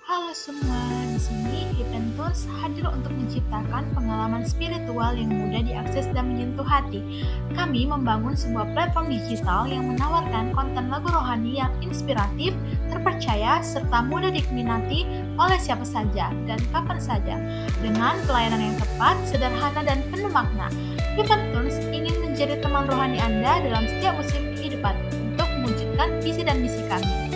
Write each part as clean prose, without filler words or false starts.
Halo semua, di sini Hidden Tones hadir untuk menciptakan pengalaman spiritual yang mudah diakses dan menyentuh hati. Kami membangun sebuah platform digital yang menawarkan konten lagu rohani yang inspiratif, terpercaya, serta mudah diminati oleh siapa saja dan kapan saja. Dengan pelayanan yang tepat, sederhana, dan penuh makna, Hidden Tones ingin menjadi teman rohani Anda dalam setiap musim kehidupan untuk mewujudkan visi dan misi kami.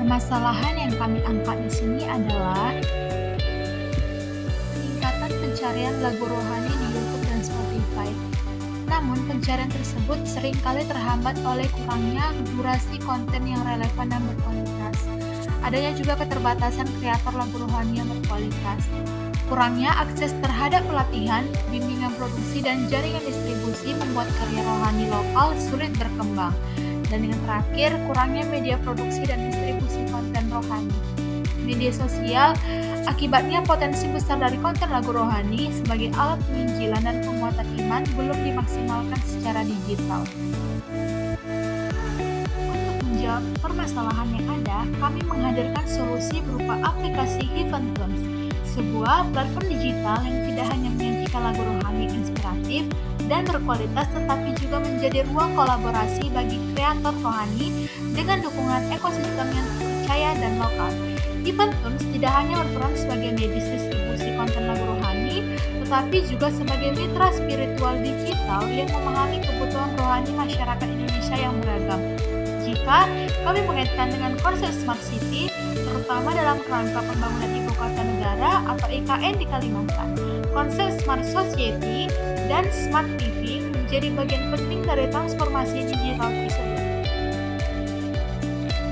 Permasalahan yang kami angkat di sini adalah peningkatan pencarian lagu rohani di YouTube dan Spotify. Namun, pencarian tersebut seringkali terhambat oleh kurangnya durasi konten yang relevan dan berkualitas. Adanya juga keterbatasan kreator lagu rohani yang berkualitas. Kurangnya akses terhadap pelatihan, bimbingan produksi, dan jaringan distribusi membuat karya rohani lokal sulit berkembang. Dan yang terakhir, kurangnya media produksi dan distribusi konten rohani. Media sosial, akibatnya potensi besar dari konten lagu rohani sebagai alat penginjilan dan penguatan iman belum dimaksimalkan secara digital. Untuk menjawab permasalahan yang ada, kami menghadirkan solusi berupa aplikasi Heaven Tones, sebuah platform digital yang tidak hanya menyajikan lagu rohani inspiratif dan berkualitas, tetapi juga menjadi ruang kolaborasi bagi kreator rohani dengan dukungan ekosistem yang terpercaya dan lokal. Heaven Tones tidak hanya berperan sebagai media distribusi konten lagu rohani, tetapi juga sebagai mitra spiritual digital yang memahami kebutuhan rohani masyarakat Indonesia yang beragam. Jika kami mengaitkan dengan konsep Smart City, terutama dalam kerangka pembangunan Ibu Kota Negara atau IKN di Kalimantan, konsep Smart Society dan Smart TV menjadi bagian penting dari transformasi digital tersebut.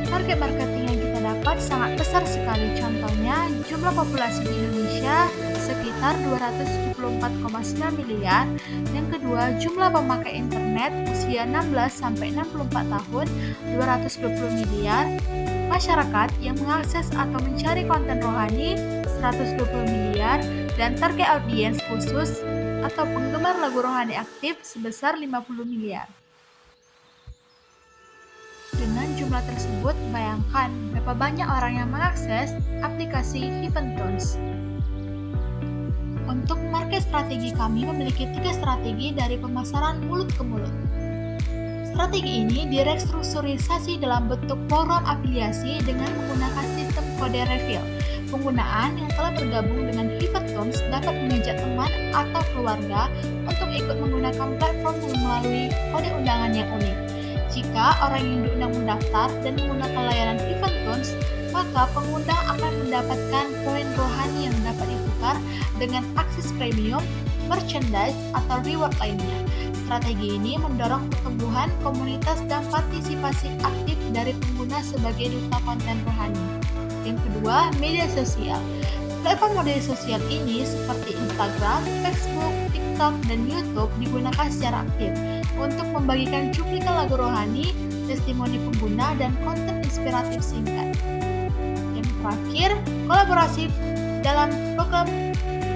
Target marketing yang kita dapat sangat besar sekali, contohnya jumlah populasi di Indonesia sekitar 274,9 miliar. Yang kedua, jumlah pemakai internet usia 16-64 tahun 220 miliar. Masyarakat yang mengakses atau mencari konten rohani 120 miliar, dan target audiens khusus atau penggemar lagu rohani aktif sebesar 50 miliar. Dengan jumlah tersebut, bayangkan berapa banyak orang yang mengakses aplikasi Heaven Tones. Untuk market strategi, kami memiliki 3 strategi dari pemasaran mulut ke mulut. Strategi ini direstrukturisasi dalam bentuk program afiliasi dengan menggunakan sistem kode refill. Penggunaan yang telah bergabung dengan Heaven Tones dapat mengajak teman atau keluarga untuk ikut menggunakan platform melalui kode undangan yang unik. Jika orang yang diundang mendaftar dan menggunakan layanan Heaven Tones, maka pengundang akan mendapatkan poin rohani yang dapat ditukar dengan akses premium, merchandise, atau reward lainnya. Strategi ini mendorong pertumbuhan komunitas dan partisipasi aktif dari pengguna sebagai duta konten rohani. Yang kedua, media sosial. Platform media sosial ini seperti Instagram, Facebook, TikTok, dan YouTube digunakan secara aktif untuk membagikan cuplikan lagu rohani, testimoni pengguna, dan konten inspiratif singkat. Yang terakhir, kolaborasi dalam program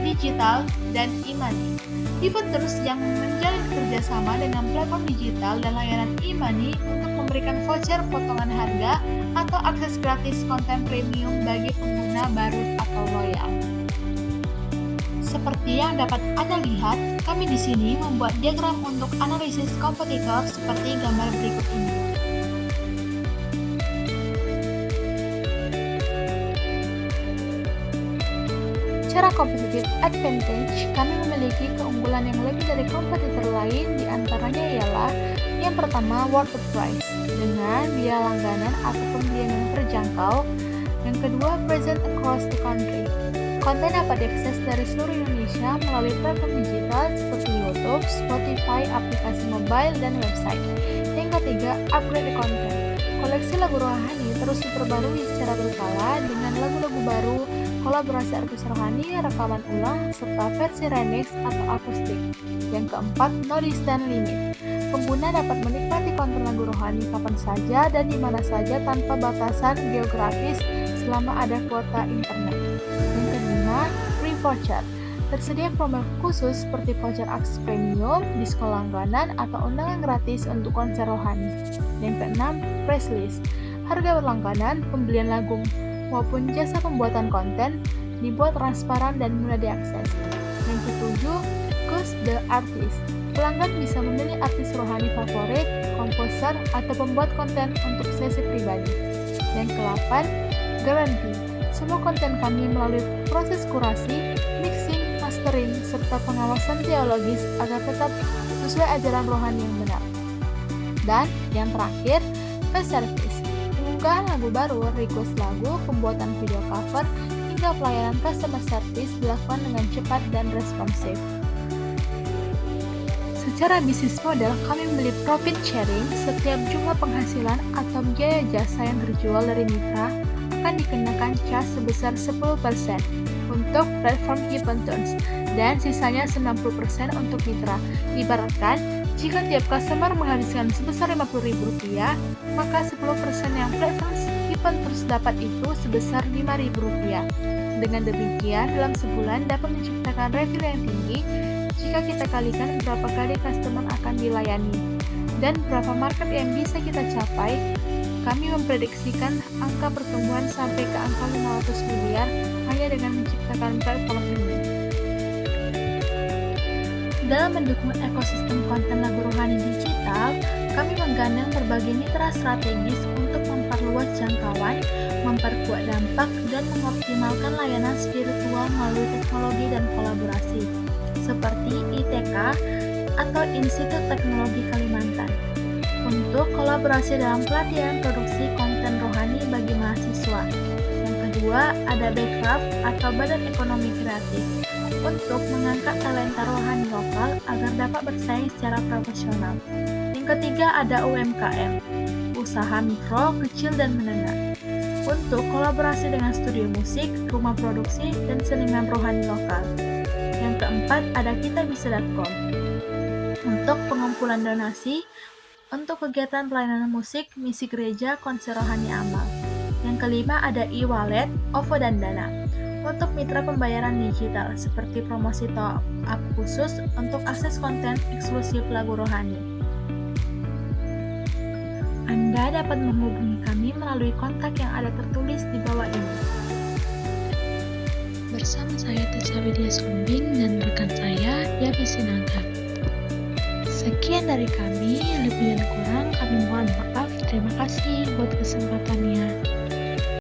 digital dan e-money. Heaven Tones yang menjalin kerjasama dengan platform digital dan layanan e-money untuk memberikan voucher potongan harga atau akses gratis konten premium bagi pengguna baru atau loyal. Seperti yang dapat Anda lihat, kami di sini membuat diagram untuk analisis kompetitor seperti gambar berikut ini. Secara competitive advantage, kami memiliki keunggulan yang lebih dari kompetitor lain, diantaranya ialah yang pertama, worth the price, dengan biaya langganan atau pembelian yang terjangkau. Yang kedua, present across the country. Konten dapat diakses dari seluruh Indonesia melalui platform digital seperti YouTube, Spotify, aplikasi mobile, dan website. Yang ketiga, upgrade the content. Koleksi lagu rohani terus diperbarui secara berkala dengan lagu-lagu baru, kolaborasi artis rohani, rekaman ulang, serta versi remix atau akustik. Yang keempat, no distance limit. Pengguna dapat menikmati konten lagu rohani kapan saja dan di mana saja tanpa batasan geografis selama ada kuota internet. Yang kelima, free voucher. Tersedia promo khusus seperti voucher akses premium, diskon langganan, atau undangan gratis untuk konser rohani. Yang keenam, price list. Harga berlangganan, pembelian lagu maupun jasa pembuatan konten dibuat transparan dan mudah diakses. Yang ketujuh, Choose the Artist. Pelanggan bisa memilih artis rohani favorit, komposer, atau pembuat konten untuk sesi pribadi. Yang ke-8, Guarantee. Semua konten kami melalui proses kurasi, mixing, mastering, serta pengawasan teologis agar tetap sesuai ajaran rohani yang benar. Dan yang terakhir, Fast Service. Pengunggahan lagu baru, request lagu, pembuatan video cover, hingga pelayanan customer service dilakukan dengan cepat dan responsif. Secara bisnis model, kami membeli profit sharing. Setiap jumlah penghasilan atau biaya jasa yang terjual dari mitra akan dikenakan cas sebesar 10% untuk platform Hipentunes dan sisanya 90% untuk mitra. Ibaratkan, jika tiap customer menghabiskan sebesar Rp50.000, maka 10% yang platform Hipentunes dapat itu sebesar Rp5.000. Dengan demikian, dalam sebulan dapat menciptakan revenue yang tinggi jika kita kalikan berapa kali customer akan dilayani dan berapa market yang bisa kita capai. Kami memprediksikan angka pertumbuhan sampai ke angka 500 miliar hanya dengan menciptakan platform ini. Dalam mendukung ekosistem konten lagu rohani digital, kami menggandeng berbagai mitra strategis untuk memperluas jangkauan, memperkuat dampak, dan mengoptimalkan layanan spiritual melalui teknologi dan kolaborasi, seperti ITK atau Institut Teknologi Kalimantan, untuk kolaborasi dalam pelatihan produksi konten rohani bagi mahasiswa. Yang kedua, ada Backcraft atau Badan Ekonomi Kreatif, untuk mengangkat talenta rohani lokal agar dapat bersaing secara profesional. Yang ketiga, ada UMKM, usaha mikro, kecil, dan menengah, untuk kolaborasi dengan studio musik, rumah produksi, dan seniman rohani lokal. Yang keempat, ada kitabisa.com, untuk pengumpulan donasi untuk kegiatan pelayanan musik, misi gereja, konser rohani amal. Yang kelima, ada e-wallet, OVO, dan Dana, untuk mitra pembayaran digital seperti promosi top-up khusus untuk akses konten eksklusif lagu rohani. Anda dapat menghubungi kami melalui kontak yang ada tertulis di bawah ini. Bersama saya Tessa Widya Sumbing dan rekan saya Yapi Sinaga. Sekian dari kami, lebih dan kurang kami mohon maaf. Terima kasih buat kesempatannya.